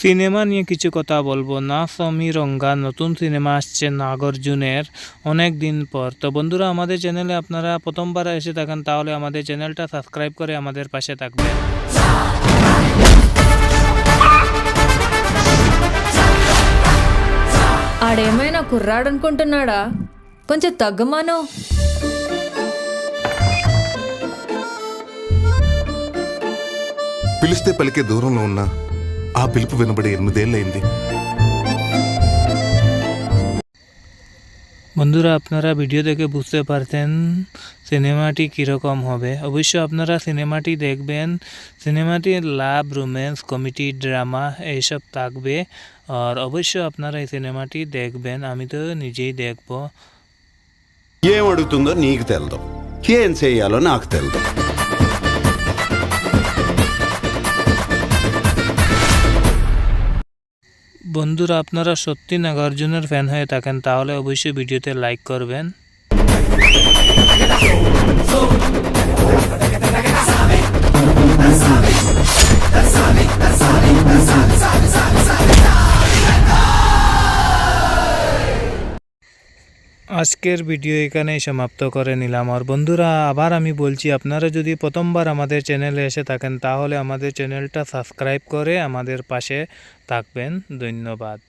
Cinema নিয়ে কিছু কথা বলবো। না সমী রঙ্গা নতুন সিনেমা আসছে নাগার্জুনের অনেক দিন পর। তো বন্ধুরা, আমাদের চ্যানেলে আপনারা প্রথমবার এসে থাকেন তাহলে আমাদের চ্যানেলটা সাবস্ক্রাইব করে আমাদের পাশে থাকবেন। ఆడేమైనా కుర్రాడనుకుంటున్నాడా? కొంచెం తగ్గమాను. పిలిస్తే పలికే దూరంలో ఉన్న ఆ పిలుపు వినబడి 8 ఏళ్ళైంది। বন্ধুরা, আপনারা ভিডিও দেখে বুঝতে পারতেন সিনেমাটি কীরকম হবে। অবশ্য আপনারা সিনেমাটি দেখবেন। সিনেমাটি লাভ, রোম্যান্স, কমেডি, ড্রামা এইসব থাকবে। আর অবশ্য আপনারা এই সিনেমাটি দেখবেন। আমি তো নিজেই দেখব। ఏం అడుగుతుందో నీకు తెలదు, ఏం చేయాలో నాకు తెలదు। বন্ধুরা, আপনারা সত্যি নাগার্জুনের ফ্যান হয়ে থাকেন তাহলে অবশ্যই ভিডিওতে লাইক করবেন। আজকের ভিডিও এখানেই সমাপ্ত করে নিলাম। আর বন্ধুরা, আবার আমি বলছি, আপনারা যদি প্রথমবার আমাদের চ্যানেলে এসে থাকেন তাহলে আমাদের চ্যানেলটা সাবস্ক্রাইব করে আমাদের পাশে থাকবেন। ধন্যবাদ।